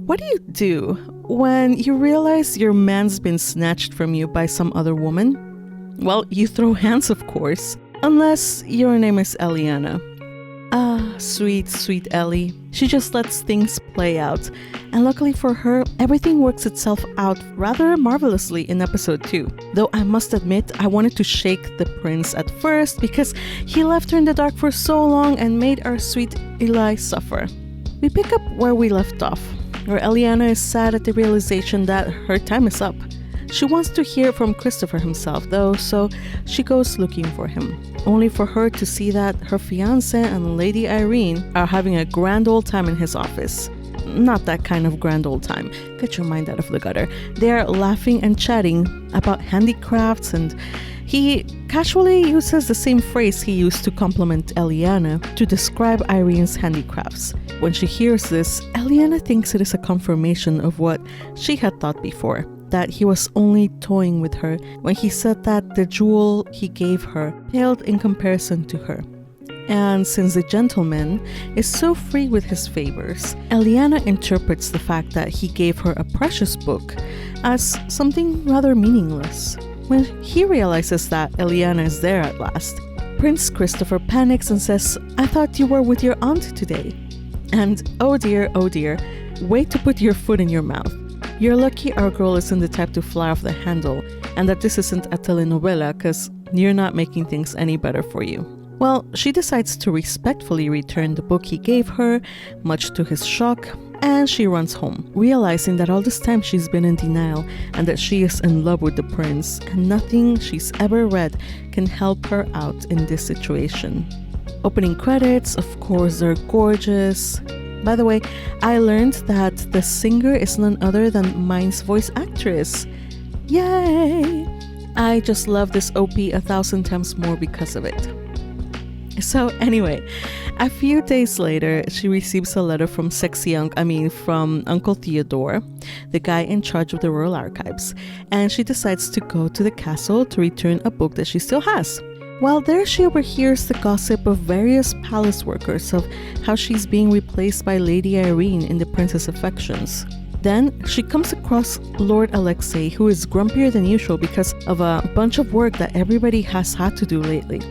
What do you do when you realize your man's been snatched from you by some other woman? Well, you throw hands, of course, unless your name is Elianna. Ah, sweet, sweet Ellie. She just lets things play out. And luckily for her, everything works itself out rather marvelously in episode 2. Though I must admit, I wanted to shake the prince at first because he left her in the dark for so long and made our sweet Eli suffer. We pick up where we left off, where Elianna is sad at the realization that her time is up. She wants to hear from Christopher himself though, so she goes looking for him, only for her to see that her fiancé and Lady Irene are having a grand old time in his office. Not that kind of grand old time. Get your mind out of the gutter. They are laughing and chatting about handicrafts, and he casually uses the same phrase he used to compliment Elianna to describe Irene's handicrafts. When she hears this, Elianna thinks it is a confirmation of what she had thought before, that he was only toying with her when he said that the jewel he gave her paled in comparison to her. And since the gentleman is so free with his favors, Elianna interprets the fact that he gave her a precious book as something rather meaningless. When he realizes that Elianna is there at last, Prince Christopher panics and says, "I thought you were with your aunt today." And oh dear, wait to put your foot in your mouth. You're lucky our girl isn't the type to fly off the handle, and that this isn't a telenovela, because you're not making things any better for you. Well, she decides to respectfully return the book he gave her, much to his shock, and she runs home, realizing that all this time she's been in denial and that she is in love with the prince, and nothing she's ever read can help her out in this situation. Opening credits, of course, they're gorgeous. By the way, I learned that the singer is none other than Mine's voice actress. Yay! I just love this OP 1,000 times more because of it. So anyway, a few days later, she receives a letter from from Uncle Theodore, the guy in charge of the Royal Archives, and she decides to go to the castle to return a book that she still has. While there, she overhears the gossip of various palace workers of how she's being replaced by Lady Irene in the prince's affections. Then she comes across Lord Alexei, who is grumpier than usual because of a bunch of work that everybody has had to do lately.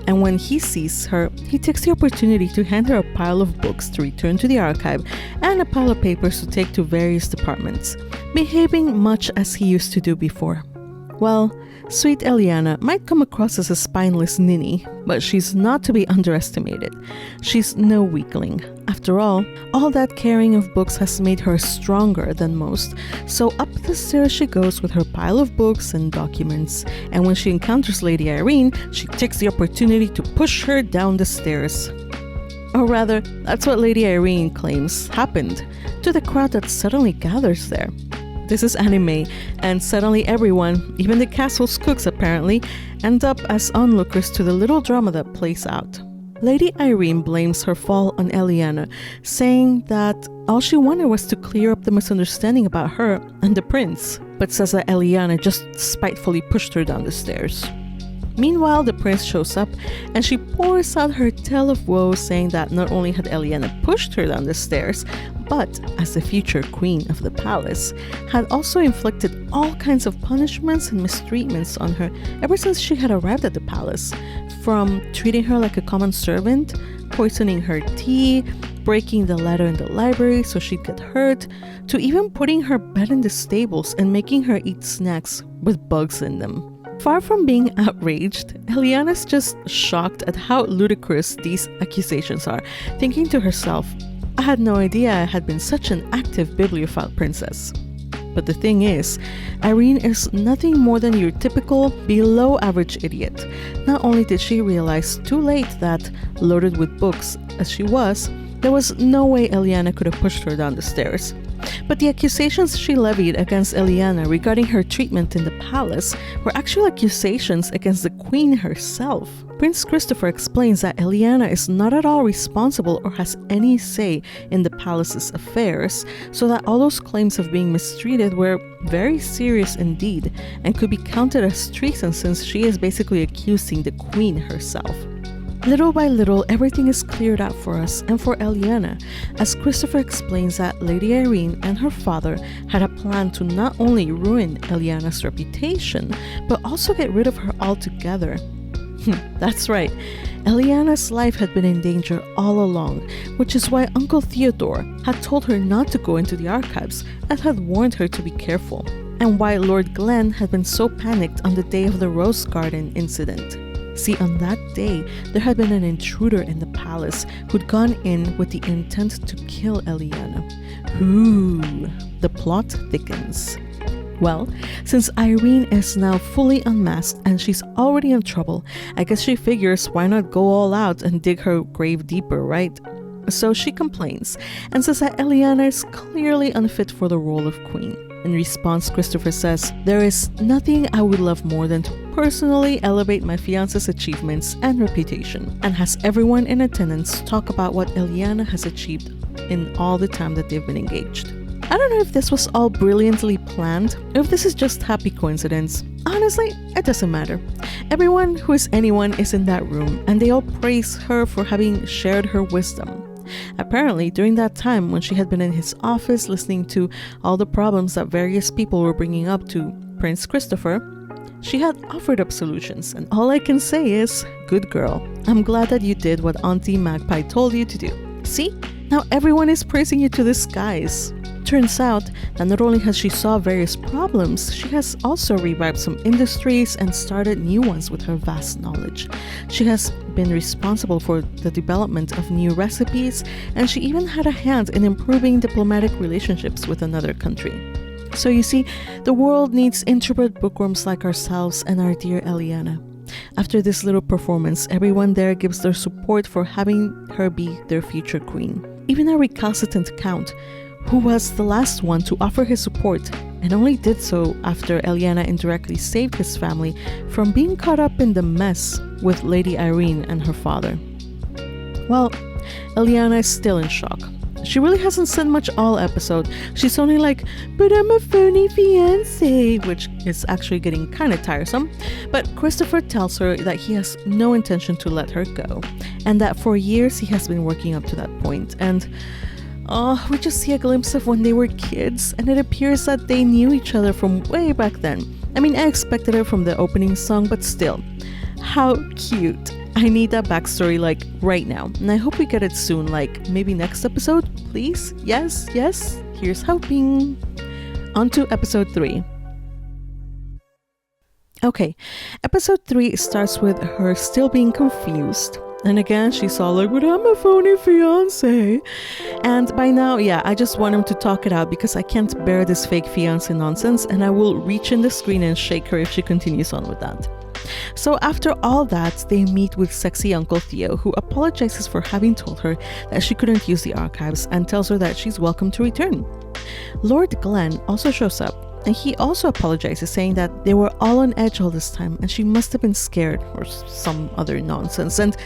And when he sees her, he takes the opportunity to hand her a pile of books to return to the archive and a pile of papers to take to various departments, behaving much as he used to do before. Well, sweet Elianna might come across as a spineless ninny, but she's not to be underestimated. She's no weakling. After all that carrying of books has made her stronger than most, so up the stairs she goes with her pile of books and documents, and when she encounters Lady Irene, she takes the opportunity to push her down the stairs. Or rather, that's what Lady Irene claims happened to the crowd that suddenly gathers there. This is anime, and suddenly everyone, even the castle's cooks apparently, end up as onlookers to the little drama that plays out. Lady Irene blames her fall on Elianna, saying that all she wanted was to clear up the misunderstanding about her and the prince, but says that Elianna just spitefully pushed her down the stairs. Meanwhile, the prince shows up and she pours out her tale of woe, saying that not only had Elianna pushed her down the stairs, but as the future queen of the palace, had also inflicted all kinds of punishments and mistreatments on her ever since she had arrived at the palace, from treating her like a common servant, poisoning her tea, breaking the ladder in the library so she'd get hurt, to even putting her bed in the stables and making her eat snacks with bugs in them. Far from being outraged, Elianna's just shocked at how ludicrous these accusations are, thinking to herself, I had no idea I had been such an active bibliophile princess. But the thing is, Irene is nothing more than your typical below-average idiot. Not only did she realize too late that, loaded with books as she was, there was no way Elianna could have pushed her down the stairs. But the accusations she levied against Elianna regarding her treatment in the palace were actual accusations against the queen herself. Prince Christopher explains that Elianna is not at all responsible or has any say in the palace's affairs, so that all those claims of being mistreated were very serious indeed and could be counted as treason, since she is basically accusing the queen herself. Little by little, everything is cleared out for us and for Elianna, as Christopher explains that Lady Irene and her father had a plan to not only ruin Elianna's reputation, but also get rid of her altogether. That's right, Elianna's life had been in danger all along, which is why Uncle Theodore had told her not to go into the archives and had warned her to be careful, and why Lord Glen had been so panicked on the day of the Rose Garden incident. See, on that day, there had been an intruder in the palace who'd gone in with the intent to kill Elianna. Ooh, the plot thickens. Well, since Irene is now fully unmasked and she's already in trouble, I guess she figures why not go all out and dig her grave deeper, right? So she complains and says that Elianna is clearly unfit for the role of queen. In response, Christopher says, "There is nothing I would love more than to personally elevate my fiancé's achievements and reputation," and has everyone in attendance talk about what Elianna has achieved in all the time that they've been engaged. I don't know if this was all brilliantly planned, or if this is just happy coincidence. Honestly, it doesn't matter. Everyone who is anyone is in that room, and they all praise her for having shared her wisdom. Apparently, during that time when she had been in his office listening to all the problems that various people were bringing up to Prince Christopher, she had offered up solutions, and all I can say is, good girl. I'm glad that you did what Auntie Magpie told you to do. See? Now everyone is praising you to the skies. Turns out that not only has she solved various problems, she has also revived some industries and started new ones with her vast knowledge. She has been responsible for the development of new recipes, and she even had a hand in improving diplomatic relationships with another country. So you see, the world needs intrepid bookworms like ourselves and our dear Elianna. After this little performance, everyone there gives their support for having her be their future queen. Even a recalcitrant count, who was the last one to offer his support, and only did so after Elianna indirectly saved his family from being caught up in the mess with Lady Irene and her father. Well, Elianna is still in shock. She really hasn't said much all episode. She's only like, "But I'm a phony fiancé," which is actually getting kind of tiresome. But Christopher tells her that he has no intention to let her go, and that for years he has been working up to that point. And we just see a glimpse of when they were kids, and it appears that they knew each other from way back then. I mean, I expected it from the opening song, but still. How cute. I need that backstory like right now, and I hope we get it soon, like maybe next episode, please? Yes, here's hoping. On to episode 3. Okay, episode 3 starts with her still being confused. And again, she's all like, "But I'm a phony fiancé." And by now, I just want him to talk it out because I can't bear this fake fiancé nonsense, and I will reach in the screen and shake her if she continues on with that. So after all that, they meet with sexy Uncle Theo, who apologizes for having told her that she couldn't use the archives and tells her that she's welcome to return. Lord Glen also shows up, and he also apologizes, saying that they were all on edge all this time and she must have been scared or some other nonsense. And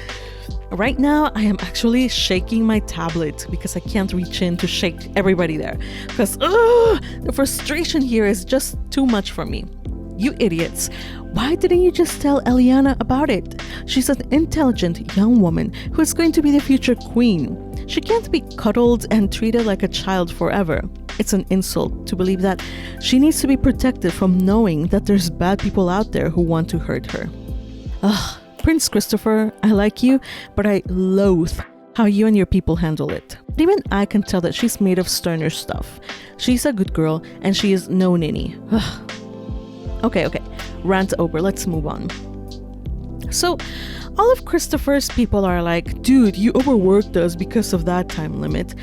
right now I am actually shaking my tablet because I can't reach in to shake everybody there, because the frustration here is just too much for me. You idiots, why didn't you just tell Elianna about it? She's an intelligent young woman who is going to be the future queen. She can't be cuddled and treated like a child forever. It's an insult to believe that she needs to be protected from knowing that there's bad people out there who want to hurt her. Ugh, Prince Christopher, I like you, but I loathe how you and your people handle it. But even I can tell that she's made of sterner stuff. She's a good girl and she is no ninny. Ugh. Okay, rant over, let's move on. So, all of Christopher's people are like, "Dude, you overworked us because of that time limit.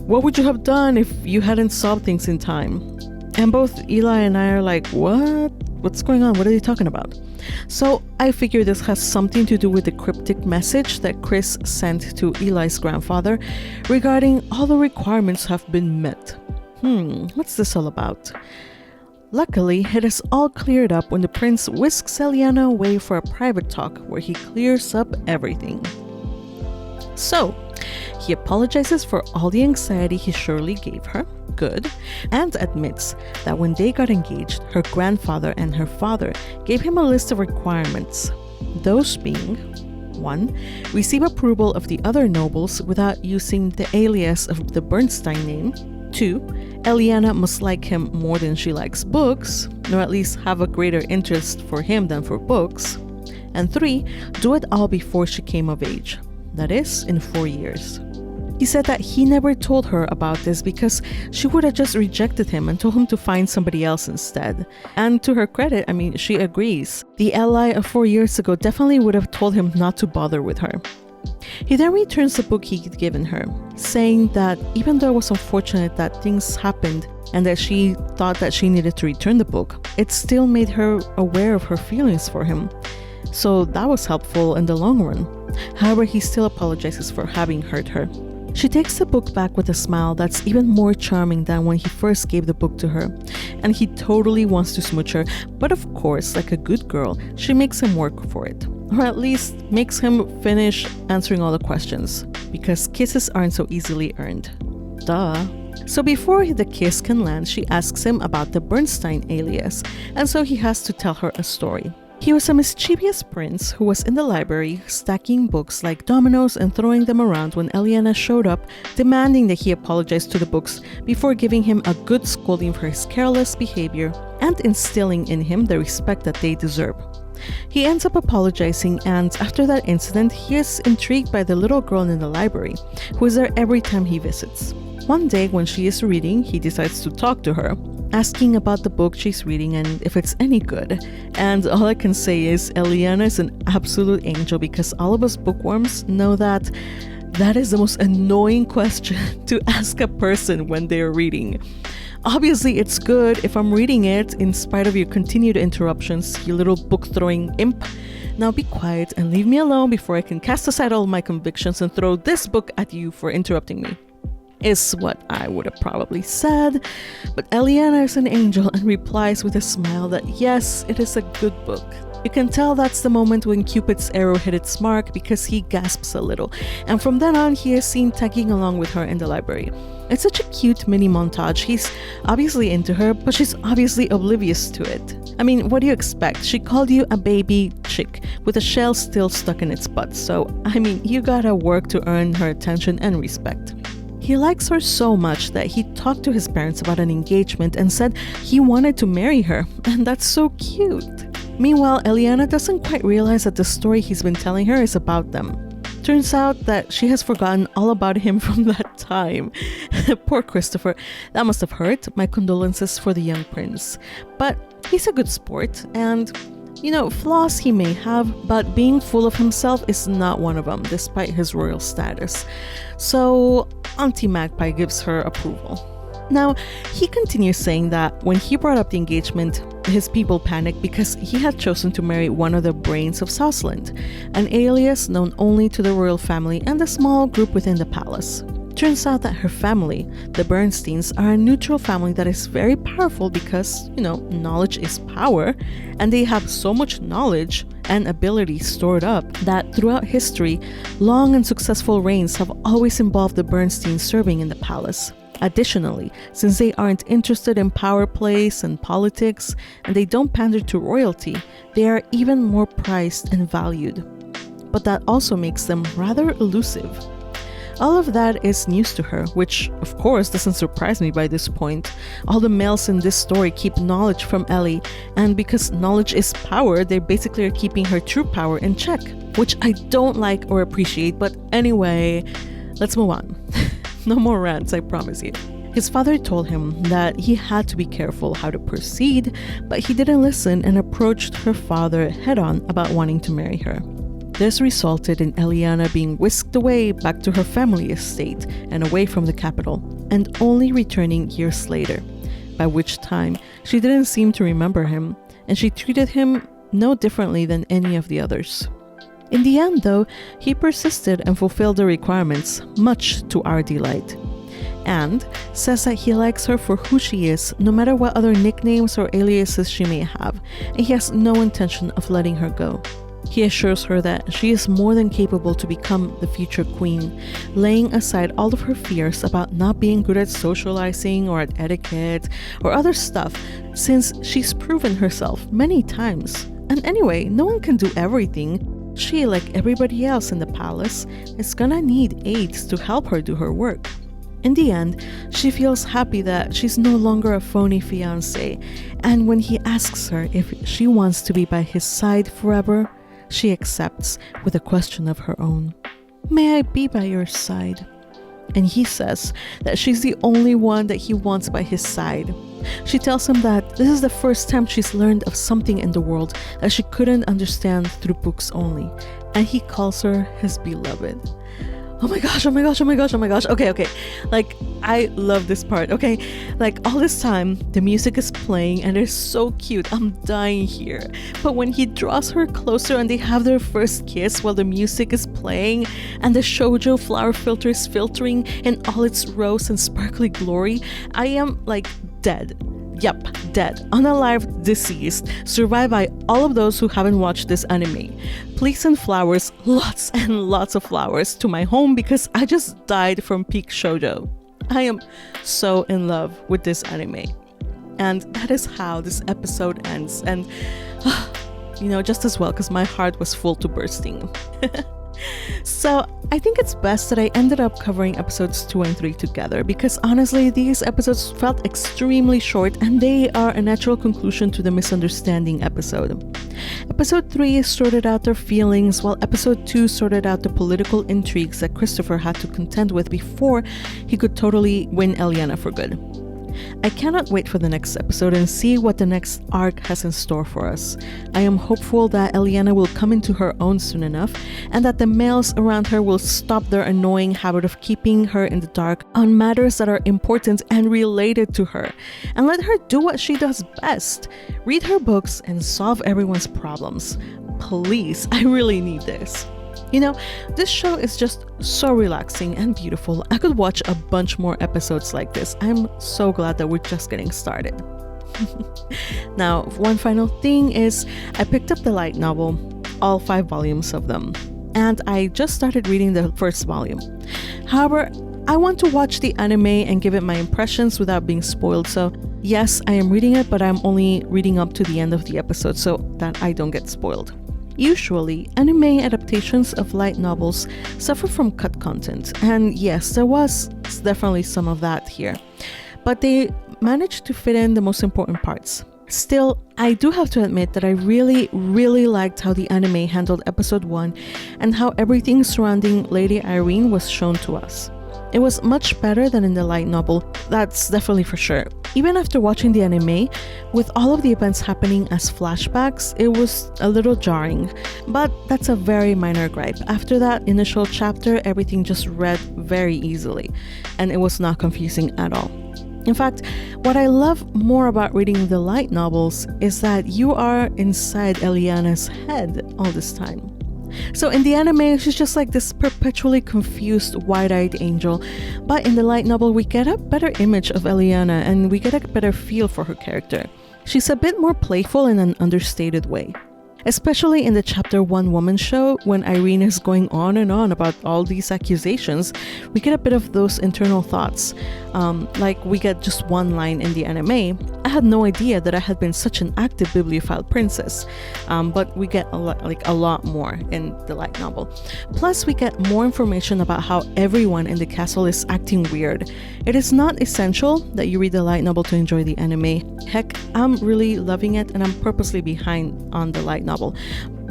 What would you have done if you hadn't solved things in time?" And both Eli and I are like, "What? What's going on? What are they talking about?" So I figure this has something to do with the cryptic message that Chris sent to Eli's grandfather regarding all the requirements have been met. What's this all about? Luckily, it is all cleared up when the prince whisks Elianna away for a private talk where he clears up everything. So, he apologizes for all the anxiety he surely gave her, good, and admits that when they got engaged, her grandfather and her father gave him a list of requirements, those being 1. Receive approval of the other nobles without using the alias of the Bernstein name. 2. Elianna must like him more than she likes books, or at least have a greater interest for him than for books. And 3. Do it all before she came of age. That is, in 4 years. He said that he never told her about this because she would have just rejected him and told him to find somebody else instead. And to her credit, she agrees. The ally of 4 years ago definitely would have told him not to bother with her. He then returns the book he'd given her, saying that even though it was unfortunate that things happened and that she thought that she needed to return the book, it still made her aware of her feelings for him. So that was helpful in the long run. However, he still apologizes for having hurt her. She takes the book back with a smile that's even more charming than when he first gave the book to her, and he totally wants to smooch her, but of course, like a good girl, she makes him work for it, or at least makes him finish answering all the questions, because kisses aren't so easily earned. Duh. So before the kiss can land, she asks him about the Bernstein alias, and so he has to tell her a story. He was a mischievous prince who was in the library stacking books like dominoes and throwing them around when Elianna showed up, demanding that he apologize to the books before giving him a good scolding for his careless behavior and instilling in him the respect that they deserve. He ends up apologizing, and after that incident, he is intrigued by the little girl in the library, who is there every time he visits. One day when she is reading, he decides to talk to her, asking about the book she's reading and if it's any good. And all I can say is Elianna is an absolute angel, because all of us bookworms know that that is the most annoying question to ask a person when they're reading. Obviously, it's good if I'm reading it in spite of your continued interruptions, you little book-throwing imp. Now be quiet and leave me alone before I can cast aside all my convictions and throw this book at you for interrupting me, is what I would have probably said. But Elianna is an angel and replies with a smile that yes, it is a good book. You can tell that's the moment when Cupid's arrow hit its mark, because he gasps a little, and from then on he is seen tagging along with her in the library. It's such a cute mini montage. He's obviously into her, but she's obviously oblivious to it. What do you expect? She called you a baby chick with a shell still stuck in its butt, so you gotta work to earn her attention and respect. He likes her so much that he talked to his parents about an engagement and said he wanted to marry her, and that's so cute. Meanwhile, Elianna doesn't quite realize that the story he's been telling her is about them. Turns out that she has forgotten all about him from that time. Poor Christopher, that must have hurt. My condolences for the young prince. But he's a good sport, and flaws he may have, but being full of himself is not one of them, despite his royal status. So Auntie Magpie gives her approval. Now, he continues saying that when he brought up the engagement, his people panicked because he had chosen to marry one of the brains of Southland, an alias known only to the royal family and a small group within the palace. Turns out that her family, the Bernsteins, are a neutral family that is very powerful because, knowledge is power, and they have so much knowledge and ability stored up that throughout history, long and successful reigns have always involved the Bernsteins serving in the palace. Additionally, since they aren't interested in power plays and politics, and they don't pander to royalty, they are even more prized and valued. But that also makes them rather elusive. All of that is news to her, which of course doesn't surprise me by this point. All the males in this story keep knowledge from Ellie, and because knowledge is power, they basically are keeping her true power in check, which I don't like or appreciate, but anyway, let's move on. No more rants, I promise you. His father told him that he had to be careful how to proceed, but he didn't listen and approached her father head-on about wanting to marry her. This resulted in Elianna being whisked away back to her family estate and away from the capital, and only returning years later, by which time she didn't seem to remember him, and she treated him no differently than any of the others. In the end, though, he persisted and fulfilled the requirements, much to our delight, and says that he likes her for who she is, no matter what other nicknames or aliases she may have, and he has no intention of letting her go. He assures her that she is more than capable to become the future queen, laying aside all of her fears about not being good at socializing or at etiquette or other stuff, since she's proven herself many times. And anyway, no one can do everything. she, like everybody else in the palace, is gonna need aides to help her do her work. In the end, she feels happy that she's no longer a phony fiancé, and when he asks her if she wants to be by his side forever, she accepts with a question of her own. "May I be by your side?" And he says that she's the only one that he wants by his side. She tells him that this is the first time she's learned of something in the world that she couldn't understand through books only, and he calls her his beloved. Oh my gosh, oh my gosh, oh my gosh, oh my gosh. Okay. Like, I love this part, okay? Like, all this time, the music is playing and it's so cute. I'm dying here. But when he draws her closer and they have their first kiss while the music is playing and the shoujo flower filter is filtering in all its rose and sparkly glory, I am like dead. Yep, dead, unalive, deceased, survived by all of those who haven't watched this anime. Please send flowers, lots and lots of flowers, to my home because I just died from peak shoujo. I am so in love with this anime. And that is how this episode ends. And, just as well because my heart was full to bursting. So I think it's best that I ended up covering episodes 2 and 3 together because honestly these episodes felt extremely short and they are a natural conclusion to the misunderstanding episode. Episode 3 sorted out their feelings while episode 2 sorted out the political intrigues that Christopher had to contend with before he could totally win Elianna for good. I cannot wait for the next episode and see what the next arc has in store for us. I am hopeful that Elianna will come into her own soon enough and that the males around her will stop their annoying habit of keeping her in the dark on matters that are important and related to her, and let her do what she does best: read her books and solve everyone's problems. Please, I really need this. This show is just so relaxing and beautiful. I could watch a bunch more episodes like this. I'm so glad that we're just getting started. Now, one final thing is I picked up the light novel, all 5 volumes of them, and I just started reading the first volume. However, I want to watch the anime and give it my impressions without being spoiled, so yes, I am reading it, but I'm only reading up to the end of the episode so that I don't get spoiled. Usually, anime adaptations of light novels suffer from cut content, and yes, there was definitely some of that here, but they managed to fit in the most important parts. Still, I do have to admit that I really liked how the anime handled episode 1 and how everything surrounding Lady Irene was shown to us. It was much better than in the light novel, that's definitely for sure. Even after watching the anime, with all of the events happening as flashbacks, it was a little jarring, but that's a very minor gripe. After that initial chapter, everything just read very easily, and it was not confusing at all. In fact, what I love more about reading the light novels is that you are inside Elianna's head all this time. So in the anime, she's just like this perpetually confused, wide-eyed angel, but in the light novel, we get a better image of Elianna and we get a better feel for her character. She's a bit more playful in an understated way. Especially in the chapter 1 woman show, when Irene is going on and on about all these accusations, we get a bit of those internal thoughts. Like we get just one line in the anime: "I had no idea that I had been such an active bibliophile princess," but we get a lot more in the light novel. Plus, we get more information about how everyone in the castle is acting weird. It is not essential that you read the light novel to enjoy the anime. Heck, I'm really loving it and I'm purposely behind on the light novel.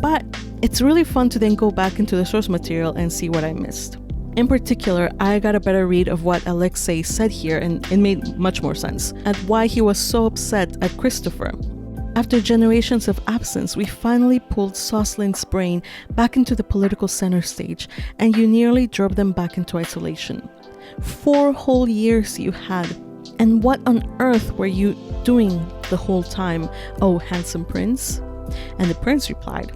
But it's really fun to then go back into the source material and see what I missed. In particular, I got a better read of what Alexei said here, and it made much more sense, and why he was so upset at Christopher. After generations of absence, we finally pulled Saucelin's brain back into the political center stage, and you nearly drove them back into isolation. 4 whole years you had, and what on earth were you doing the whole time, oh handsome prince? And the prince replied,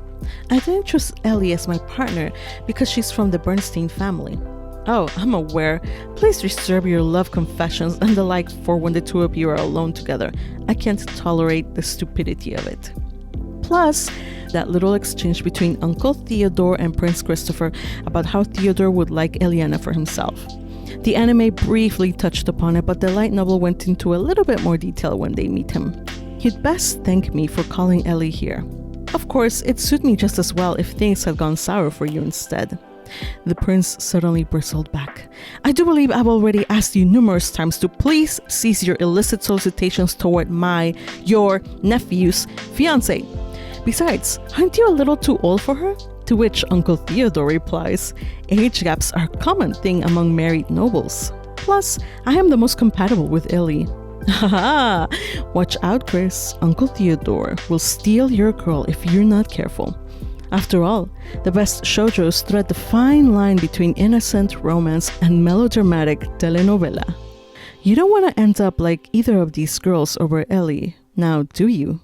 "I didn't choose Ellie as my partner because she's from the Bernstein family." "Oh, I'm aware. Please reserve your love confessions and the like for when the two of you are alone together. I can't tolerate the stupidity of it." Plus, that little exchange between Uncle Theodore and Prince Christopher about how Theodore would like Elianna for himself. The anime briefly touched upon it, but the light novel went into a little bit more detail when they meet him. "You'd best thank me for calling Ellie here." Of course, it'd suit me just as well if things had gone sour for you instead. The prince suddenly bristled back. I do believe I've already asked you numerous times to please cease your illicit solicitations toward your nephew's fiancé. Besides, aren't you a little too old for her? To which Uncle Theodore replies, age gaps are a common thing among married nobles. Plus, I am the most compatible with Ellie. Haha! Watch out, Chris. Uncle Theodore will steal your girl if you're not careful. After all, the best shoujos thread the fine line between innocent romance and melodramatic telenovela. You don't want to end up like either of these girls over Ellie, now do you?